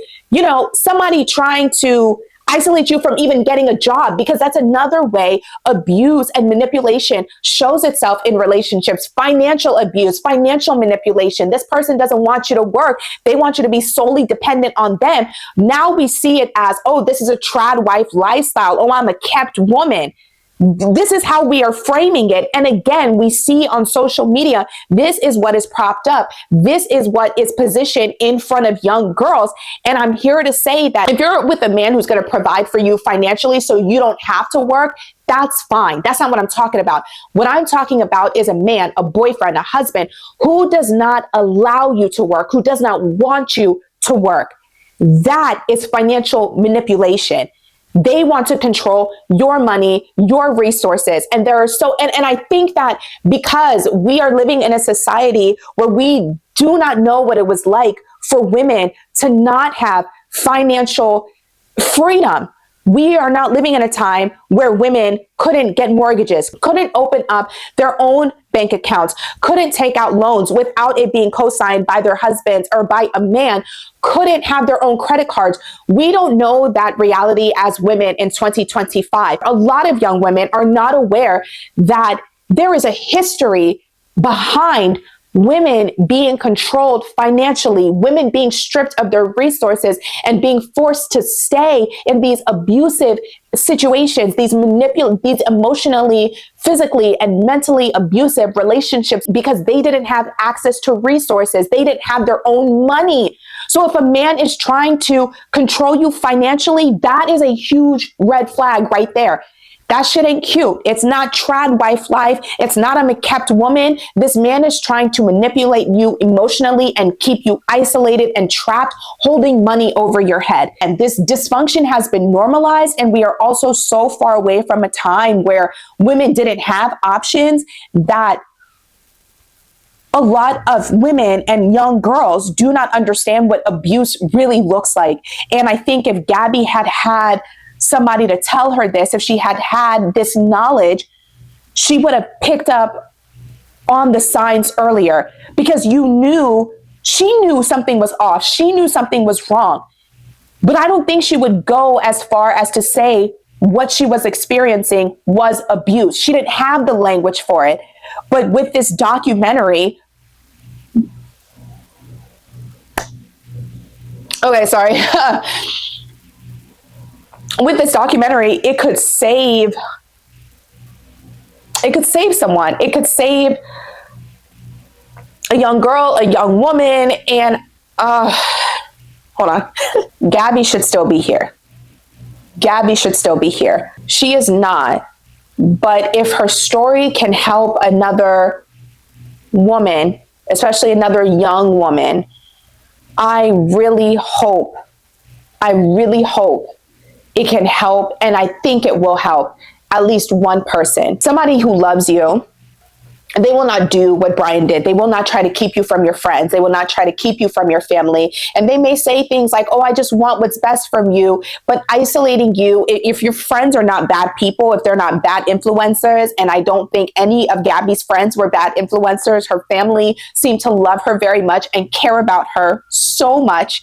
somebody trying to isolate you from even getting a job, because that's another way abuse and manipulation shows itself in relationships. Financial abuse, financial manipulation. This person doesn't want you to work. They want you to be solely dependent on them. Now we see it as, oh, this is a trad wife lifestyle. Oh, I'm a kept woman. This is how we are framing it. And again, we see on social media, this is what is propped up. This is what is positioned in front of young girls. And I'm here to say that if you're with a man who's going to provide for you financially so you don't have to work, that's fine. That's not what I'm talking about. What I'm talking about is a man, a boyfriend, a husband who does not allow you to work, who does not want you to work. That is financial manipulation. They want to control your money, your resources. And there are and I think that because we are living in a society where we do not know what it was like for women to not have financial freedom. We are not living in a time where women couldn't get mortgages, couldn't open up their own bank accounts, couldn't take out loans without it being co-signed by their husbands or by a man, couldn't have their own credit cards. We don't know that reality as women in 2025. A lot of young women are not aware that there is a history behind women being controlled financially, women being stripped of their resources and being forced to stay in these abusive situations, these emotionally, physically, and mentally abusive relationships because they didn't have access to resources. They didn't have their own money. So if a man is trying to control you financially, that is a huge red flag right there. That shit ain't cute. It's not trad wife life. It's not I'm a kept woman. This man is trying to manipulate you emotionally and keep you isolated and trapped, holding money over your head. And this dysfunction has been normalized. And we are also so far away from a time where women didn't have options that a lot of women and young girls do not understand what abuse really looks like. And I think if Gabby had had somebody to tell her this, if she had had this knowledge, she would have picked up on the signs earlier, because she knew something was off. She knew something was wrong. But I don't think she would go as far as to say what she was experiencing was abuse. She didn't have the language for it. But with this documentary, okay, sorry. With this documentary, it could save someone. It could save a young girl, a young woman, and hold on. Gabby should still be here. Gabby should still be here. She is not. But if her story can help another woman, especially another young woman, I really hope it can help, and I think it will help at least one person. Somebody who loves you, they will not do what Brian did. They will not try to keep you from your friends. They will not try to keep you from your family. And they may say things like, oh, I just want what's best from you. But isolating you, if your friends are not bad people, if they're not bad influencers, and I don't think any of Gabby's friends were bad influencers. Her family seemed to love her very much and care about her so much.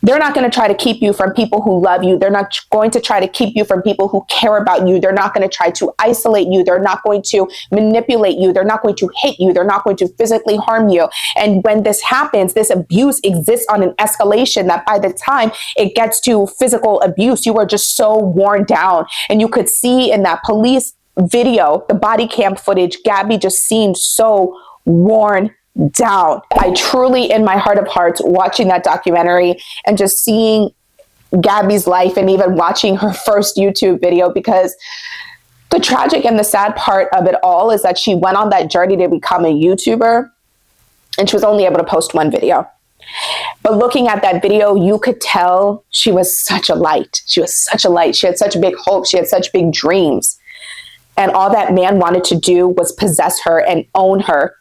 They're not going to try to keep you from people who love you. They're not going to try to keep you from people who care about you. They're not going to try to isolate you. They're not going to manipulate you. They're not going to hit you. They're not going to physically harm you. And when this happens, this abuse exists on an escalation that by the time it gets to physical abuse, you are just so worn down. And you could see in that police video, the body cam footage, Gabby just seemed so worn down. I truly, in my heart of hearts, watching that documentary and just seeing Gabby's life and even watching her first YouTube video, because the tragic and the sad part of it all is that she went on that journey to become a YouTuber and she was only able to post one video. But looking at that video, you could tell she was such a light. She was such a light. She had such big hopes. She had such big dreams. And all that man wanted to do was possess her and own her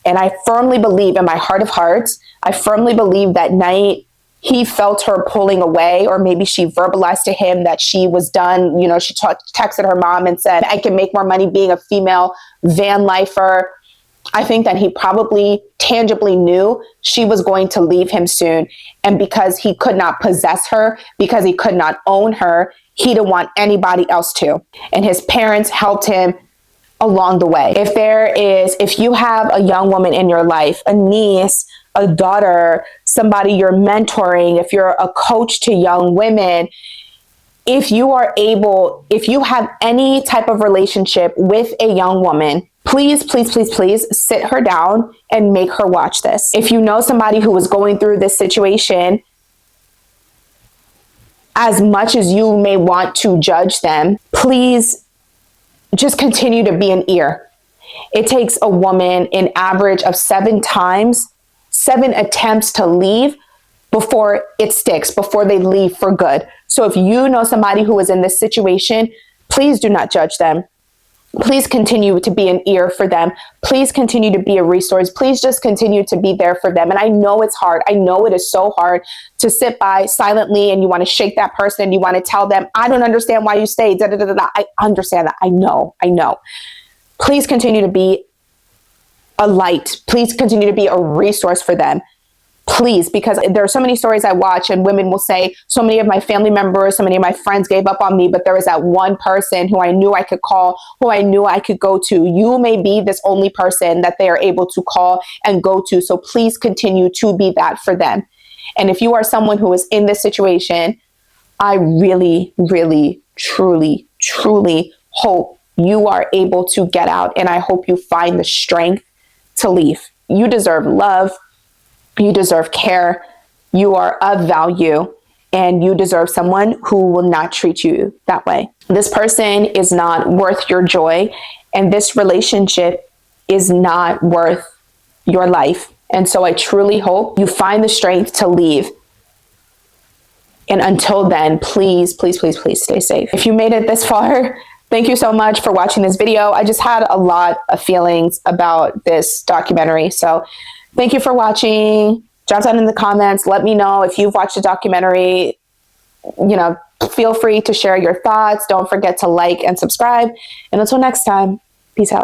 And I firmly believe, in my heart of hearts, I firmly believe that night he felt her pulling away, or maybe she verbalized to him that she was done. You know, she texted her mom and said, I can make more money being a female van lifer. I think that he probably tangibly knew she was going to leave him soon. And because he could not possess her, because he could not own her, he didn't want anybody else to. And his parents helped him along the way. If you have a young woman in your life, a niece, a daughter, somebody you're mentoring, if you're a coach to young women, if you have any type of relationship with a young woman, please, please, please, please sit her down and make her watch this. If you know somebody who is going through this situation, as much as you may want to judge them, please just continue to be an ear. It takes a woman an average of 7 attempts to leave before it sticks, before they leave for good. So if you know somebody who is in this situation, please do not judge them. Please continue to be an ear for them. Please continue to be a resource. Please just continue to be there for them. And I know it's hard. I know it is so hard to sit by silently and you want to shake that person and you want to tell them, I don't understand why you stayed. Da, da, da, da. I understand that. I know. Please continue to be a light. Please continue to be a resource for them. Please, because there are so many stories I watch and women will say, so many of my family members, so many of my friends gave up on me, but there was that one person who I knew I could call, who I knew I could go to. You may be this only person that they are able to call and go to. So please continue to be that for them. And if you are someone who is in this situation, I really, really, truly, truly hope you are able to get out. And I hope you find the strength to leave. You deserve love. You deserve care. You are of value, and you deserve someone who will not treat you that way. This person is not worth your joy, and this relationship is not worth your life. And so I truly hope you find the strength to leave. And until then, please, please, please, please stay safe. If you made it this far, thank you so much for watching this video. I just had a lot of feelings about this documentary. So thank you for watching. Drop down in the comments. Let me know if you've watched the documentary. You know, feel free to share your thoughts. Don't forget to like and subscribe. And until next time, peace out.